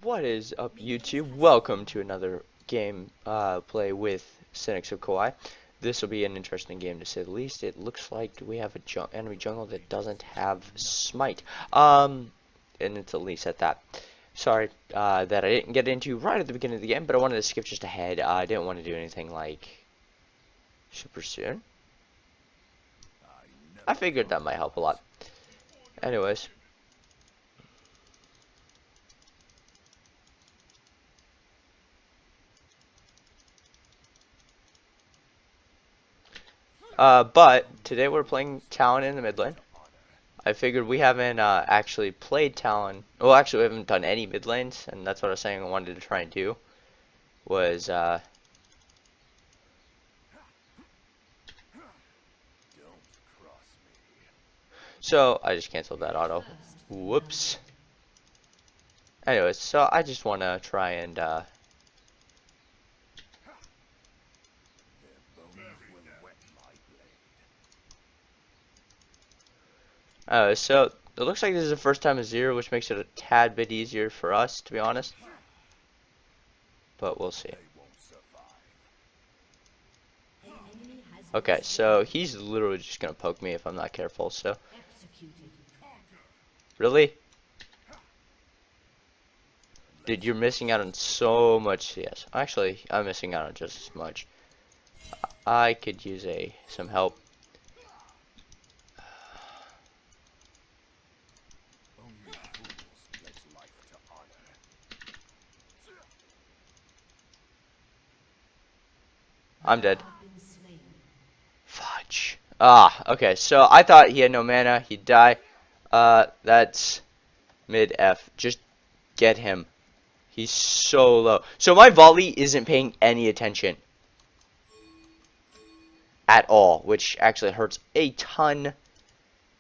What is up, YouTube? Welcome to another game play with Cynics of Kauai. This will be an interesting game to say the least. It looks like we have a enemy jungle that doesn't have smite. And it's at least at that. Sorry that I didn't get into right at the beginning of the game, but I wanted to skip just ahead. I didn't want to do anything like super soon. I figured that might help a lot. Anyways. But today we're playing Talon in the mid lane. I figured we haven't actually played Talon. Well, actually, we haven't done any mid lanes, and that's what I was saying I wanted to try and do. Was so I just canceled that auto. Whoops. Anyways, so I just want to try and so it looks like this is the first time a 0, which makes it a tad bit easier for us, to be honest. But we'll see. Okay, so he's literally just gonna poke me if I'm not careful, so. Really? Dude, you're missing out on so much CS. Actually, I'm missing out on just as much. I could use some help. I'm dead. Fudge. Ah, okay. So I thought he had no mana. He'd die. That's mid F. Just get him. He's so low. So my volley isn't paying any attention at all, which actually hurts a ton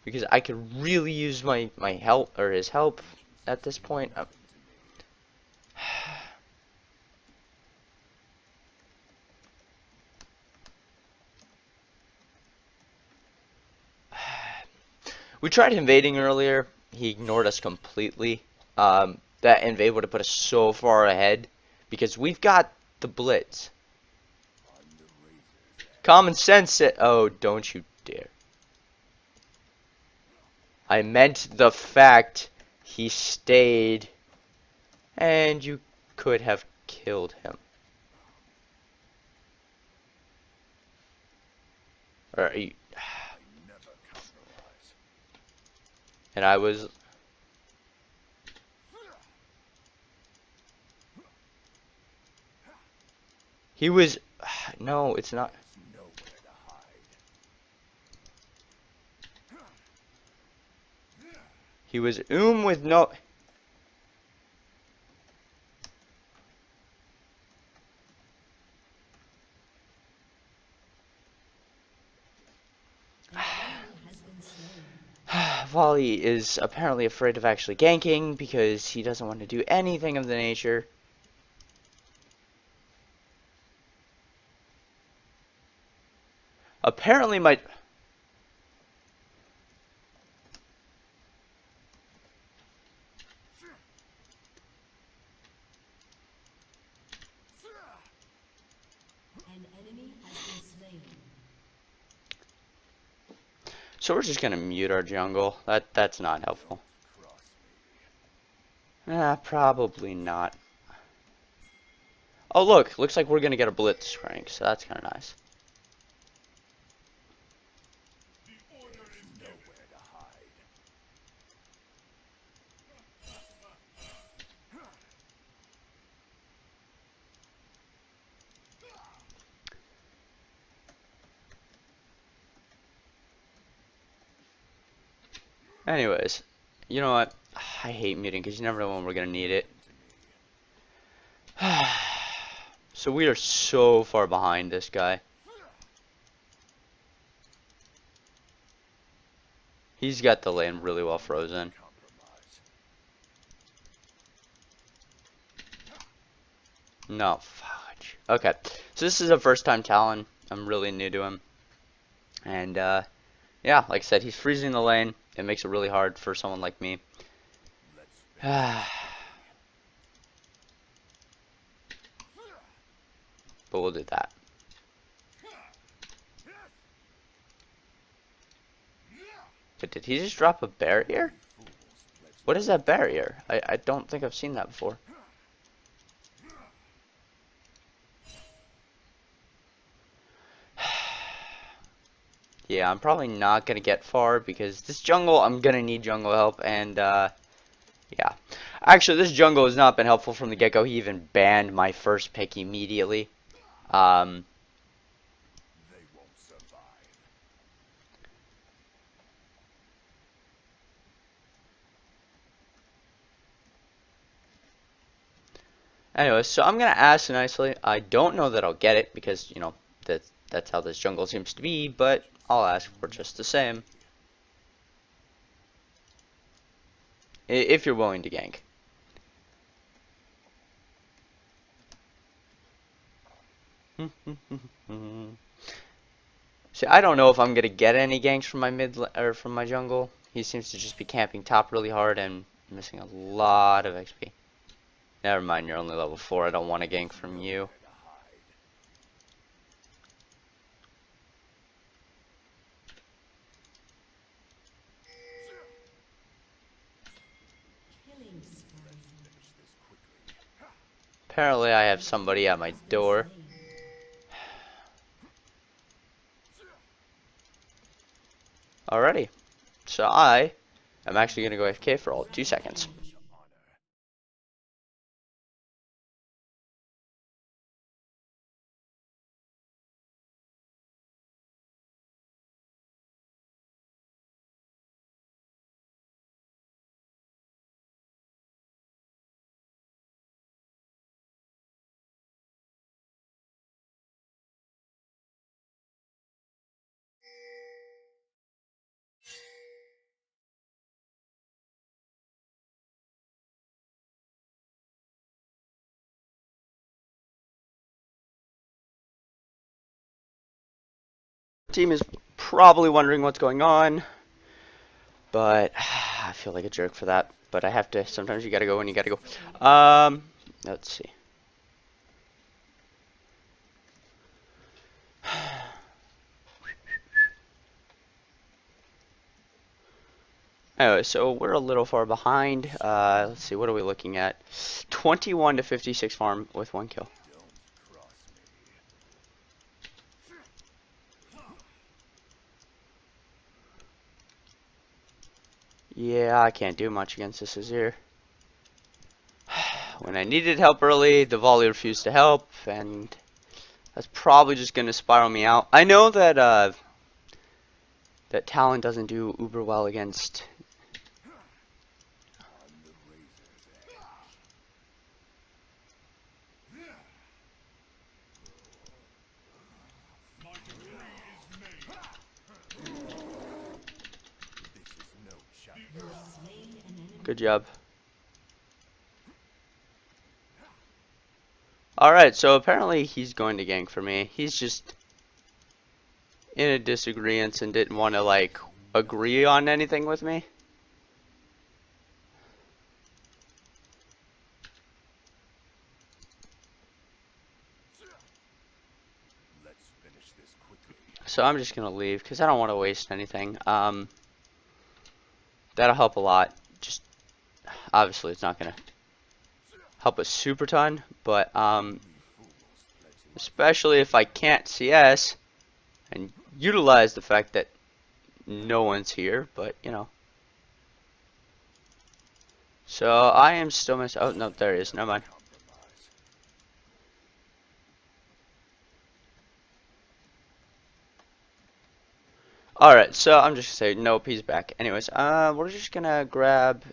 because I could really use my help or his help at this point. We tried invading earlier. He ignored us completely. That invade would have put us so far ahead because we've got the blitz. Common sense it. Oh, don't you dare. I meant the fact he stayed and you could have killed him. Or are you... And I was... He was... No, it's not... He was with no... Volley is apparently afraid of actually ganking because he doesn't want to do anything of the nature. Apparently my... So we're just gonna mute our jungle. That's not helpful. Probably not. Oh look, looks like we're gonna get a blitz rank, so that's kinda nice. Anyways, you know what? I hate muting because you never know when we're gonna need it. So we are so far behind this guy. He's got the lane really well frozen. No, fudge. Okay, so this is a first time Talon. I'm really new to him. And, yeah, like I said, he's freezing the lane. It makes it really hard for someone like me. but we'll do that. But did he just drop a barrier? What is that barrier? I don't think I've seen that before. Yeah, I'm probably not gonna get far because this jungle, I'm gonna need jungle help, and yeah. Actually, this jungle has not been helpful from the get-go. He even banned my first pick immediately. Anyway, so I'm gonna ask nicely. I don't know that I'll get it because, you know, that's how this jungle seems to be, but I'll ask for just the same. If you're willing to gank. See, I don't know if I'm gonna get any ganks from my mid or from my jungle. He seems to just be camping top really hard and missing a lot of XP. Never mind, you're only level 4. I don't want a gank from you. Apparently, I have somebody at my door. Alrighty, so I am actually gonna go AFK for all 2 seconds. Team is probably wondering what's going on, but I feel like a jerk for that. But I have to. Sometimes you gotta go when you gotta go. Let's see. Anyway, so we're a little far behind. Let's see, what are we looking at? 21 to 56 farm with 1 kill. Yeah, I can't do much against this Azir. When I needed help early, the volley refused to help, and that's probably just gonna spiral me out. I know that that Talon doesn't do uber well against. Good job. Alright, so apparently he's going to gank for me. He's just in a disagreement and didn't want to, like, agree on anything with me. So I'm just gonna leave because I don't want to waste anything. That'll help a lot. Just obviously it's not gonna help a super ton, but especially if I can't CS and utilize the fact that no one's here, but you know. So I am still missing. Oh no, there it is. Never mind. Alright, so I'm just gonna say nope, he's back. Anyways, we're just gonna grab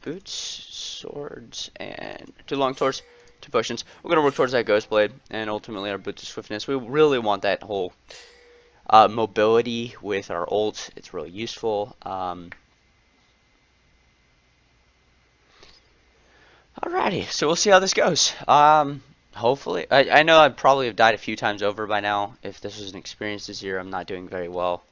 boots, swords, and 2 long swords, 2 potions. We're gonna work towards that ghost blade, and ultimately our boots of swiftness. We really want that whole mobility with our ult. It's really useful. Alrighty, so we'll see how this goes. Hopefully, I know I'd probably have died a few times over by now. If this was an experience this year, I'm not doing very well.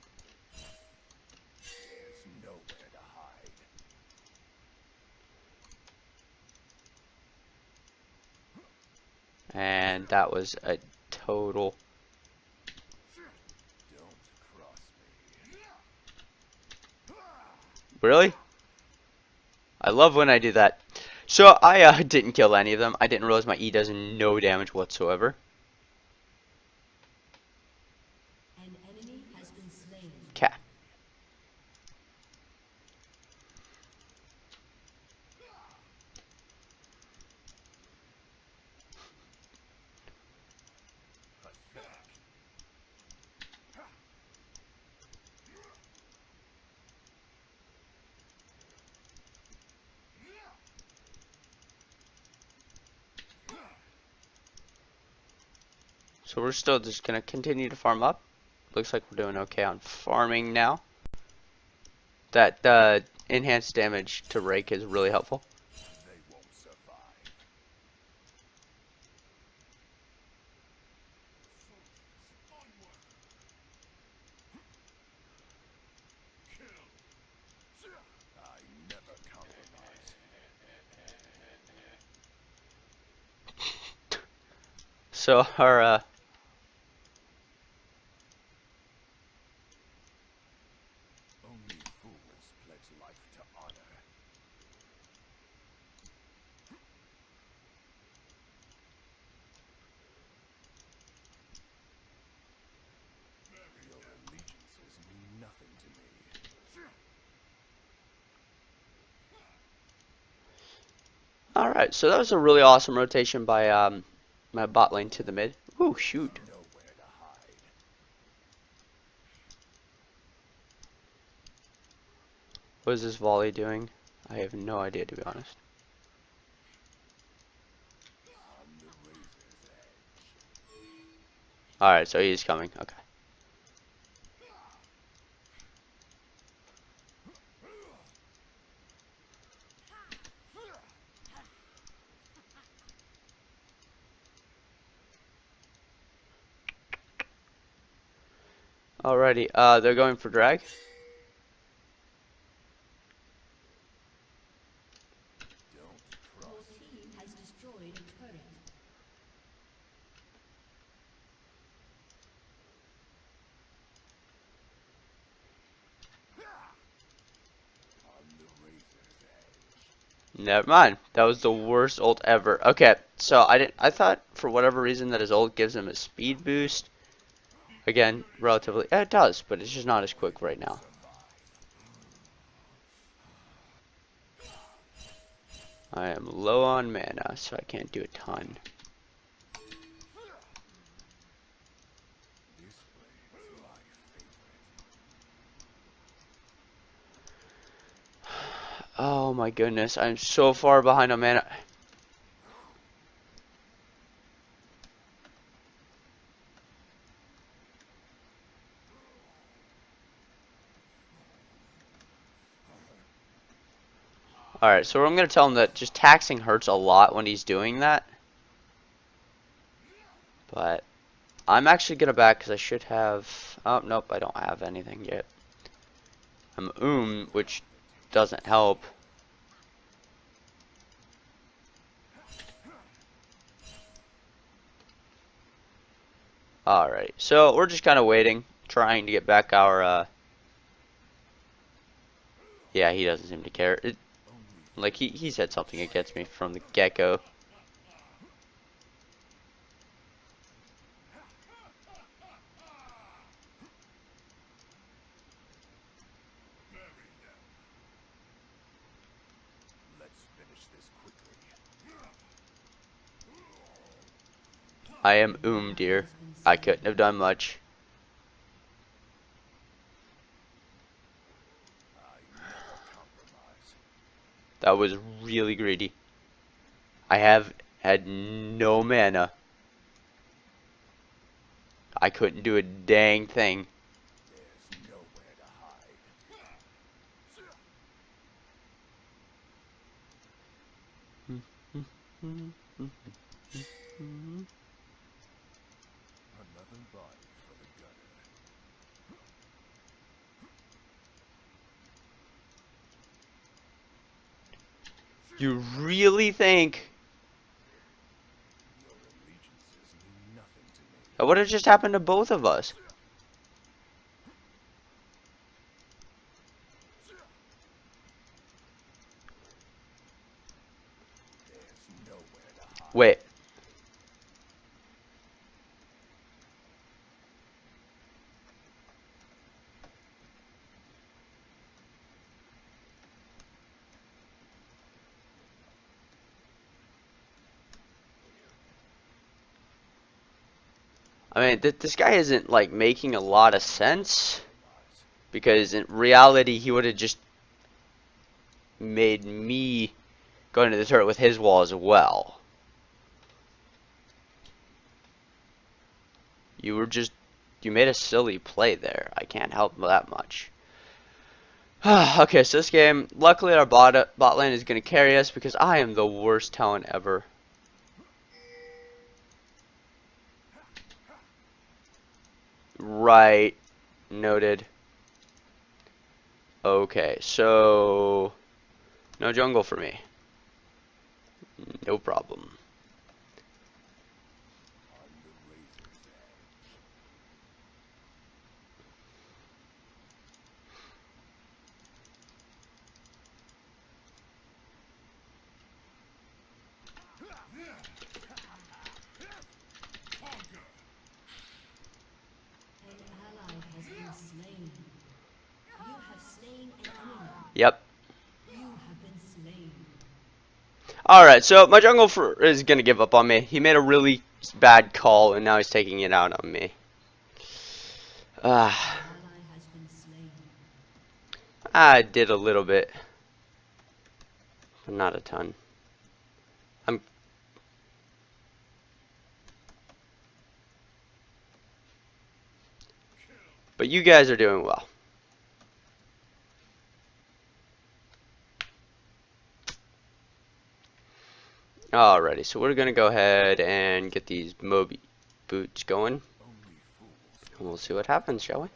And that was a total. Really? I love when I do that. So I didn't kill any of them. I didn't realize my E does no damage whatsoever. Okay. So we're still just gonna continue to farm up. Looks like we're doing okay on farming now. That enhanced damage to rake is really helpful. So our Alright, so that was a really awesome rotation by my bot lane to the mid. Ooh, shoot. What is this volley doing? I have no idea, to be honest. Alright, so he's coming. Okay. Alrighty, they're going for drag. Never mind. That was the worst ult ever. Okay, so I thought for whatever reason that his ult gives him a speed boost. Again, relatively it does, but it's just not as quick right now. I am low on mana, so I can't do a ton. Oh my goodness, I'm so far behind on mana. Alright, so I'm going to tell him that just taxing hurts a lot when he's doing that. But I'm actually going to back because I should have... Oh, nope, I don't have anything yet. I'm which doesn't help. Alright, so we're just kind of waiting, trying to get back our... Yeah, he doesn't seem to care. Like, he said something against me from the get-go. I am dear. I couldn't have done much. That was really greedy. I have had no mana. I couldn't do a dang thing. You really think That would have just happened to both of us. Wait. I mean, this guy isn't, like, making a lot of sense. Because in reality, he would have just made me go into the turret with his wall as well. You made a silly play there. I can't help that much. Okay, so this game, luckily our bot lane is going to carry us because I am the worst Talon ever. Right. Noted. Okay, so no jungle for me. No problem. Yep. Alright, so my jungle is going to give up on me. He made a really bad call, and now he's taking it out on me. I did a little bit. But not a ton. But you guys are doing well. Alrighty, so we're gonna go ahead and get these Moby boots going. And we'll see what happens, shall we?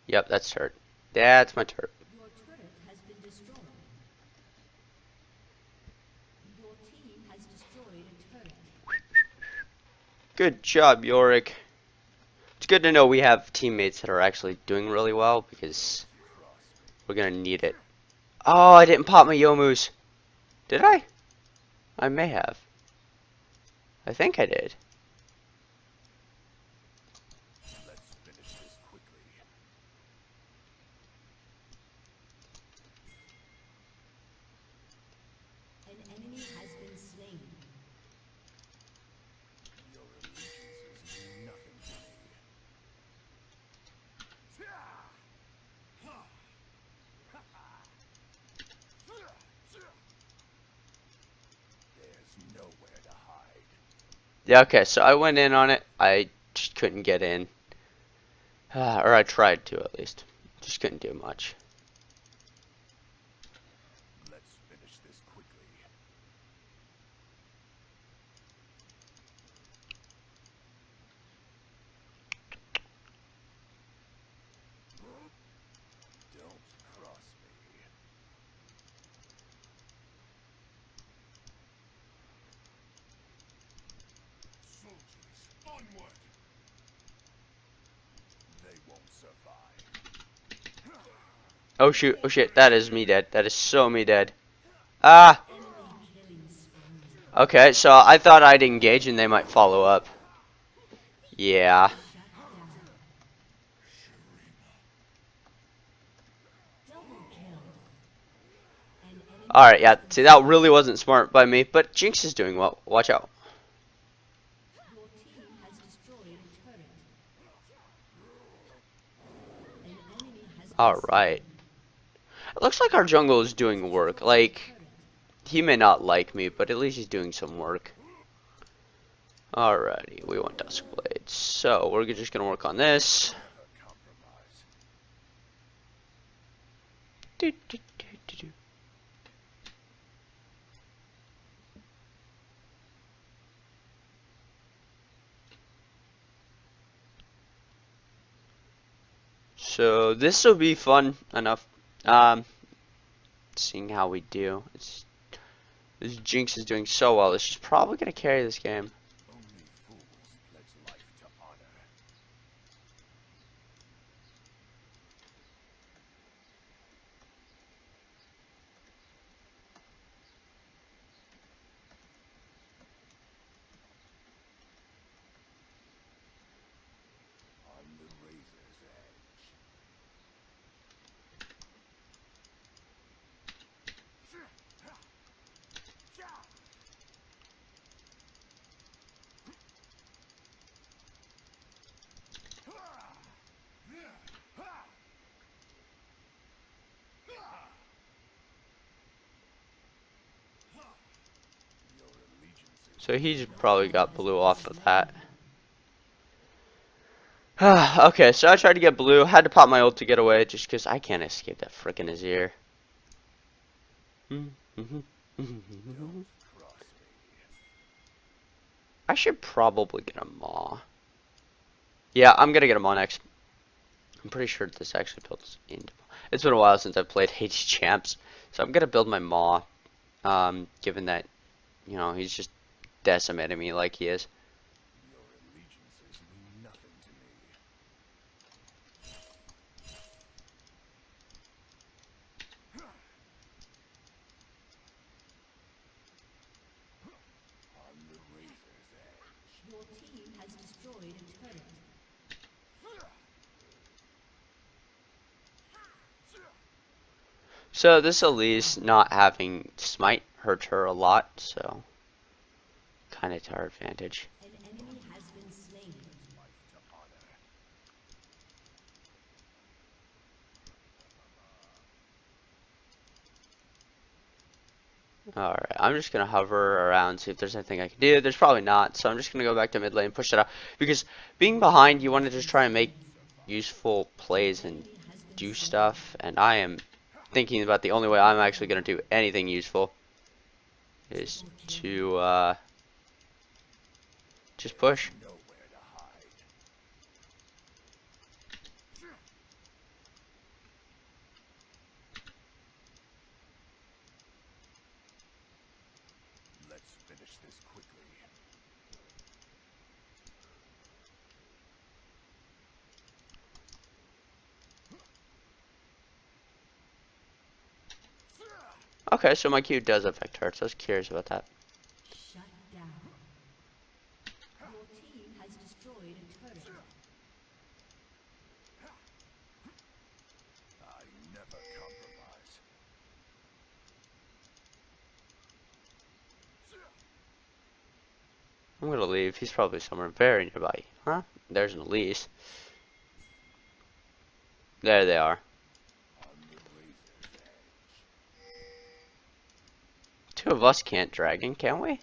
Yep, that's turret. That's my turret. Your turret has been destroyed. Your team has destroyed a turret. Good job, Yorick. It's good to know we have teammates that are actually doing really well because we're gonna need it. Oh, I didn't pop my Yomus. Did I? I may have. I think I did. Let's finish this quickly. An enemy has been slain. Your allegiances mean nothing to me. There's nowhere to hide. Yeah, okay, so I went in on it. I just couldn't get in. Or I tried to, at least. Just couldn't do much. Let's finish this quickly. Don't cross me. Soldiers, onward! They won't survive. Oh shoot, oh shit, that is me dead. That is so me dead. Ah! Enemy killing spree. Okay, so I thought I'd engage and they might follow up. Yeah. Shut down. Double kill. An enemy Alright, yeah, see, that really wasn't smart by me, but Jinx is doing well. Watch out. Your team has destroyed a turret. An enemy has been Alright. It looks like our jungle is doing work. Like, turret. he may not like me, but at least he's doing some work. Alrighty, we want Duskblade. So, we're just gonna work on this. Never compromise. Do, do, do, do, do. So, this will be fun enough. Seeing how we do. This Jinx is doing so well. She's probably gonna carry this game. Only fools pledge life to honor. So he's probably got blue off of that. Okay, so I tried to get blue. Had to pop my ult to get away just because I can't escape that frickin' Azir. I should probably get a Maw. Yeah, I'm gonna get a Maw next. I'm pretty sure this actually builds into. It's been a while since I've played Hades Champs, so I'm gonna build my Maw. Given that, you know, he's just decimating me like he is. Your allegiances mean nothing to me. On the razor's edge. Your team has destroyed a turret. So this Elise not having smite hurts her a lot, so kind of to our advantage. An enemy has been slain. Life to honor. Alright, I'm just gonna hover around, see if there's anything I can do. There's probably not, so I'm just gonna go back to mid lane, push it out. Because being behind, you want to just try and make useful plays and do stuff. And I am thinking about the only way I'm actually gonna do anything useful is to just push. Nowhere to hide. Let's finish this quickly. Okay, so my Q does affect her, so I was curious about that. Shut down. Your team has destroyed a turret. I never compromise. I'm gonna leave. He's probably somewhere very nearby. Huh? There's an Elise. There they are. On the razor's edge. Two of us can't dragon, can we?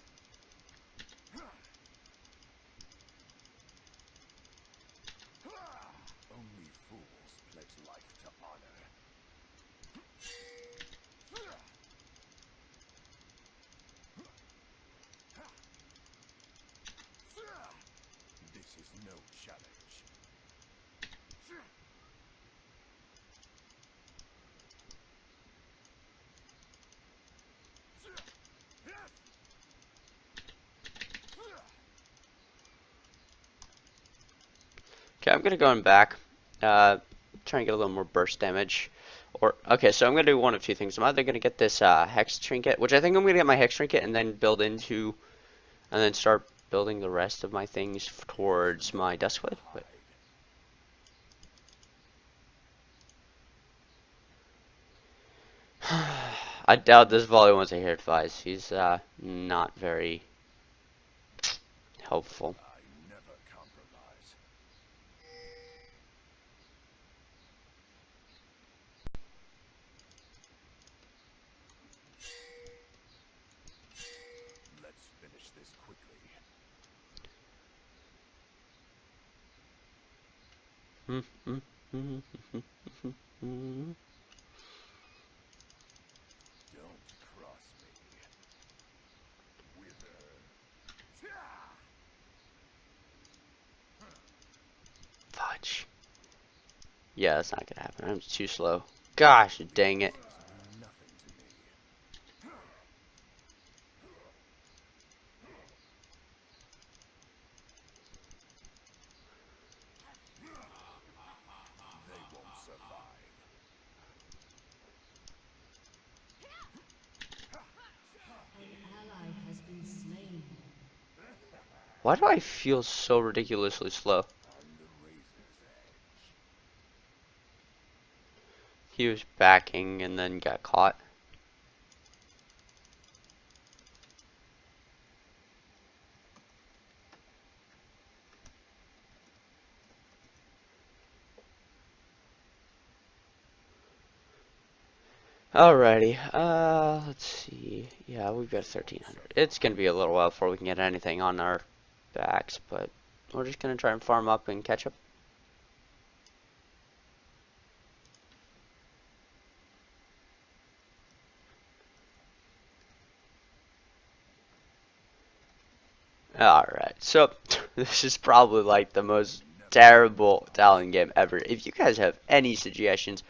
Only fools pledge life to honor. This is no challenge. Okay, I'm gonna go in back. Try and get a little more burst damage. Or okay, so I'm gonna do one of two things. I'm either gonna get this hex trinket, which I think I'm gonna get my hex trinket and then build into, and then start building the rest of my things towards my Duskwood. But I doubt this volley wants to hear advice. He's not very helpful. I never compromise. Let's finish this quickly. Don't cross me. Wither. Fudge. Yeah, that's not gonna happen. I'm too slow. Gosh, dang it. Mean nothing to me. They won't survive. An ally has been slain. Why do I feel so ridiculously slow? On the razor's edge. He was backing and then got caught. Alrighty, let's see. Yeah, we've got 1300. It's gonna be a little while before we can get anything on our backs, but we're just gonna try and farm up and catch up. Alright, so this is probably like the most terrible Talon game ever. If you guys have any suggestions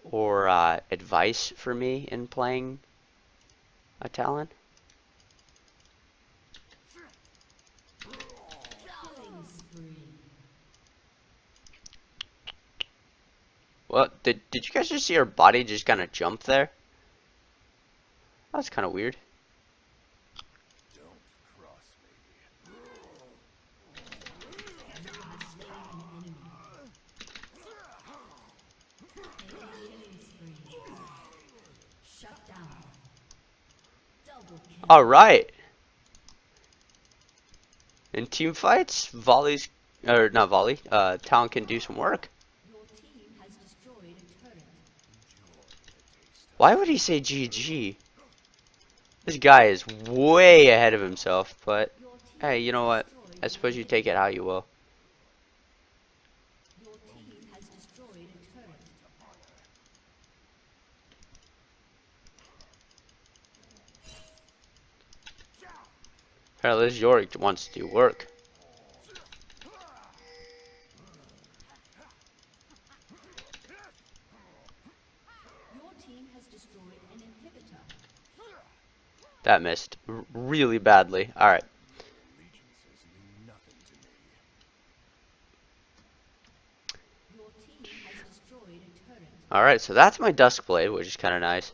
or advice for me in playing a Talon, Killing spree. well, did you guys just see her body just kind of jump there? That's kind of weird. Don't cross me. You have slain an enemy. Killing spree. Shut down. Double kill. Alright. In team fights, volleys, or not volley, Talon can do some work. Your team has destroyed a turret. Why would he say GG? This guy is way ahead of himself, but Your team hey, you know what? I suppose you take it how you will. Your team has destroyed a turret. Apparently this Yorick wants to do work. Your team has destroyed an inhibitor. That missed really badly. Alright. Allegiances mean nothing to me. Your team has destroyed a turret. Alright, so that's my Dusk Blade, which is kind of nice.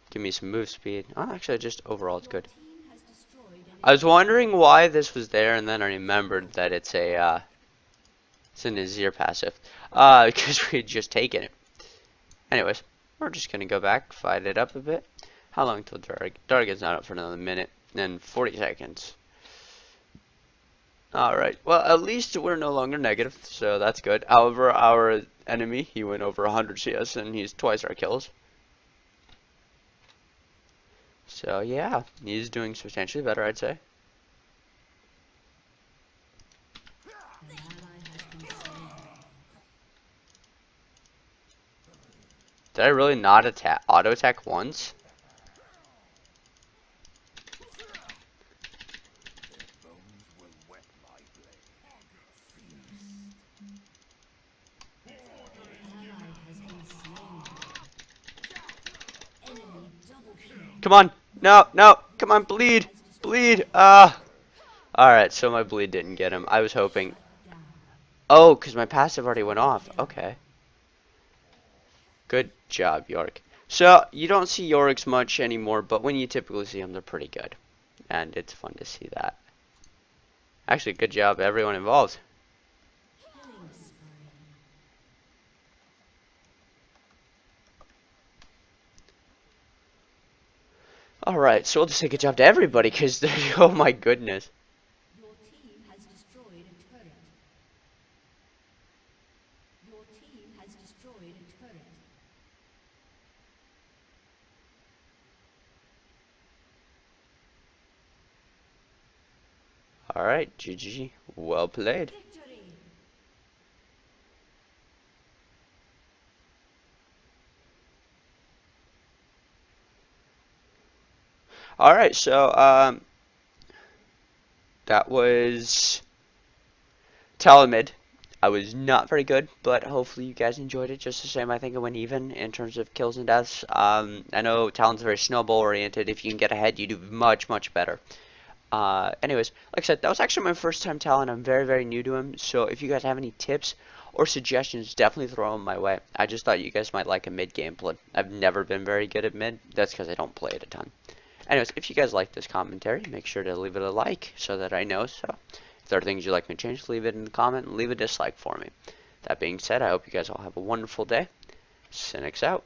Give me some move speed. Oh, actually, just overall it's good. Team has destroyed an I was wondering why this was there, and then I remembered that it's a, it's an Azir passive. Because we had just taken it. Anyways, we're just gonna go back, fight it up a bit. How long till Dark? Dark is not up for another minute, and 40 seconds. Alright, well, at least we're no longer negative, so that's good. However, our enemy, he went over 100 CS, and he's twice our kills. So, yeah, he's doing substantially better, I'd say. ally has been slain. Did I really not attack, auto attack once? Bones will wet my blade. Ally has been slain. Enemy double kill. Come on! No, no! Come on, bleed! Bleed! Alright, so my bleed didn't get him. I was hoping. Down. Oh, because my passive already went off. Okay. Good job, Yorick. So, you don't see Yoriks much anymore, but when you typically see them, they're pretty good. And it's fun to see that. Actually, good job, everyone involved. Killing spree. Alright, so we'll just say good job to everybody, because, oh my goodness. Your team has destroyed a turret. Your team has destroyed a turret. Alright, GG. Well played. Victory! Alright, so, that was Talon. I was not very good, but hopefully you guys enjoyed it just the same. I think it went even in terms of kills and deaths. I know Talon's very snowball oriented. If you can get ahead, you do much, much better. Anyways, like I said, that was actually my first time Talon. I'm very, very new to him. So if you guys have any tips or suggestions, definitely throw them my way. I just thought you guys might like a mid gameplay. I've never been very good at mid. That's because I don't play it a ton. Anyways, if you guys like this commentary, make sure to leave it a like so that I know. So if there are things you'd like me to change, leave it in the comment and leave a dislike for me. That being said, I hope you guys all have a wonderful day. Cynics out.